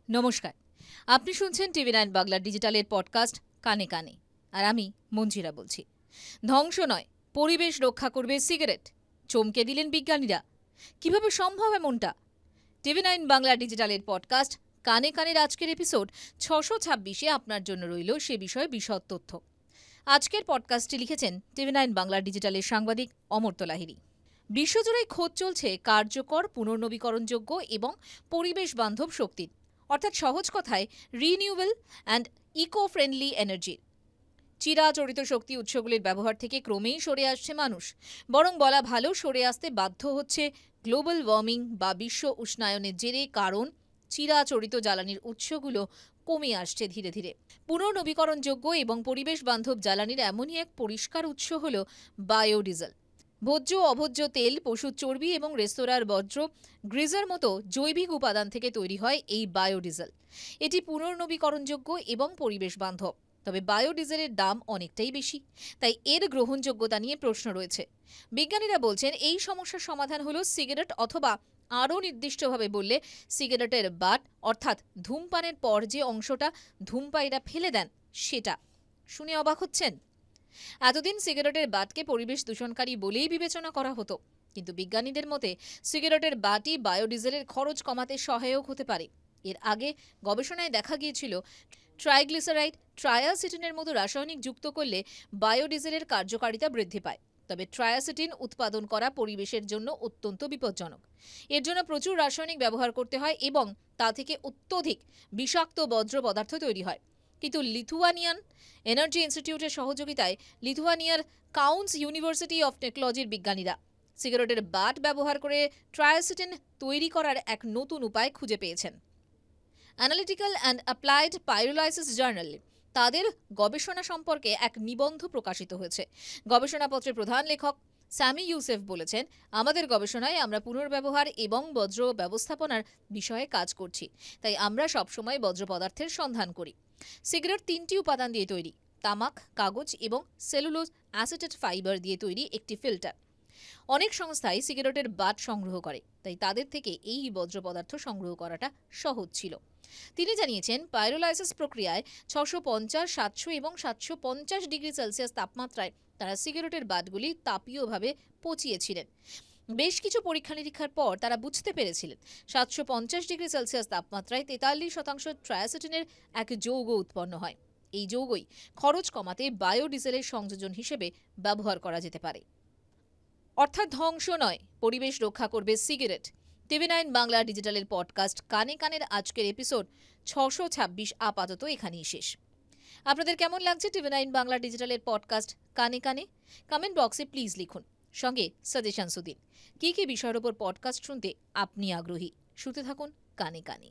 নমস্কার, আপনি শুনছেন টিভি9 বাংলা ডিজিটালের পডকাস্ট কানে কানে। আর আমি মঞ্জিরা বলছি। ধ্বংস নয়, পরিবেশ রক্ষা করবে সিগারেট, চমকে দিলেন বিজ্ঞানীরা। কিভাবে সম্ভব এমনটা? টিভি9 বাংলা ডিজিটালের পডকাস্ট কানে কানের আজকের এপিসোড 626-এ আপনার জন্য রইল সে বিষয়ে বিশদ তথ্য। আজকের পডকাস্টটি লিখেছেন টিভি9 বাংলা ডিজিটালের সাংবাদিক অমর্ত্য লাহিড়ী। বিশ্বজুড়েই খোঁজ চলছে কার্যকর, পুনর্নবীকরণযোগ্য এবং পরিবেশ বান্ধব শক্তির, অর্থাৎ সহজ কথায় রিনিউয়েবল অ্যান্ড ইকো ফ্রেন্ডলি এনার্জির। চিরাচরিত শক্তি উৎসগুলির ব্যবহার থেকে ক্রমেই সরে আসছে মানুষ, বরং বলা ভালো সরে আসতে বাধ্য হচ্ছে গ্লোবাল ওয়ার্মিং বা বিশ্ব উষ্ণায়নের জেরে, কারণ চিরাচরিত জ্বালানির উৎসগুলো কমে আসছে ধীরে ধীরে। পুনর্নবীকরণযোগ্য এবং পরিবেশ বান্ধব জ্বালানির এমনই এক পরিষ্কার উৎস হল বায়োডিজেল। ভোজ্য অভোজ্য তেল, পশুর চর্বি এবং রেস্তোরাঁর বর্জ্য গ্রিজার মতো জৈবিক উপাদান থেকে তৈরি হয় এই বায়োডিজেল। এটি পুনর্নবীকরণযোগ্য এবং পরিবেশ বান্ধব। তবে বায়োডিজেলের দাম অনেকটাই বেশি, তাই এর গ্রহণযোগ্যতা নিয়ে প্রশ্ন রয়েছে। বিজ্ঞানীরা বলছেন এই সমস্যার সমাধান হলো সিগারেট, অথবা আরও নির্দিষ্টভাবে বললে সিগারেটের বাট, অর্থাৎ ধূমপানের পর যে অংশটা ধূমপায়ীরা ফেলে দেন সেটা। শুনে অবাক হচ্ছেন? এতদিন সিগারেটের বাটকে পরিবেশ দূষণকারী বলেই বিবেচনা করা হতো, কিন্তু বিজ্ঞানীদের মতে সিগারেটের বাটই বায়োডিজেলের খরচ কমাতে সহায়ক হতে পারে। এর আগে গবেষণায় দেখা গিয়েছিল ট্রাইগ্লিসারাইড, ট্রায়াসিটিনের মতো রাসায়নিক যুক্ত করলে বায়োডিজেলের কার্যকারিতা বৃদ্ধি পায়। তবে ট্রায়াসিটিন উৎপাদন করা পরিবেশের জন্য অত্যন্ত বিপজ্জনক। এর জন্য প্রচুর রাসায়নিক ব্যবহার করতে হয় এবং তা থেকে অত্যধিক বিষাক্ত বজ্র পদার্থ তৈরি হয়। কিন্তু লিথুয়ানিয়ান এনার্জি ইনস্টিটিউটের সহযোগিতায় লিথুয়ানিয়ার কাউন্স ইউনিভার্সিটি অফ টেকনোলজির বিজ্ঞানীরা সিগারেটের বাট ব্যবহার করে ট্রায়াসিটিন তৈরি করার এক নতুন উপায় খুঁজে পেয়েছেন। অ্যানালিটিক্যাল অ্যান্ড অ্যাপ্লাইড পাইরোলাইসিস জার্নালে তাদের গবেষণা সম্পর্কে এক নিবন্ধ প্রকাশিত হয়েছে। গবেষণাপত্রের প্রধান লেখক স্যামি ইউসেফ বলেছেন, আমাদের গবেষণায় আমরা পুনর্ব্যবহার এবং বজ্র ব্যবস্থাপনার বিষয়ে কাজ করছি, তাই আমরা সবসময় বজ্র পদার্থের সন্ধান করি। সিগারেট 3টি উপাদান দিয়ে তৈরি: তামাক, কাগজ এবং সেলুলোজ অ্যাসিটেট ফাইবার দিয়ে তৈরি একটি ফিল্টার। অনেক সংস্থাই সিগারেটের বাট সংগ্রহ করে, তাই তাদের থেকে এই বজ্র পদার্থ সংগ্রহ করাটা সহজ ছিল। তিনি জানিয়েছেন, পাইরোলাইসিস প্রক্রিয়ায় 650, 700 এবং 750 ডিগ্রি সেলসিয়াস তাপমাত্রায় তারা সিগারেটের বাটগুলি তাপীয়ভাবে পচিয়েছিলেন। বেশ কিছু পরীক্ষা নিরীক্ষার পর তারা বুঝতে পেরেছিলেন 750 ডিগ্রি সেলসিয়াস তাপমাত্রায় 43% ট্রায়াসিটিনের এক যৌগ উৎপন্ন হয়। এই যৌগই খরচ কমাতে বায়োডিজেলের সংযোজন হিসেবে ব্যবহার করা যেতে পারে। অর্থাৎ ধ্বংস নয়, পরিবেশ রক্ষা করবে সিগারেট। টিভি9 বাংলা ডিজিটালের পডকাস্ট কানে কানের আজকের এপিসোড 626 আপাতত এখানেই শেষ। আপনাদের কেমন লাগছে টিভি9 বাংলা ডিজিটালের পডকাস্ট কানে কানে? কমেন্ট বক্সে প্লিজ লিখুন, সঙ্গে সাজেশনসও দিন। কী কী বিষয়ের ওপর পডকাস্ট শুনতে আপনি আগ্রহী। শুনতে থাকুন কানে কানে।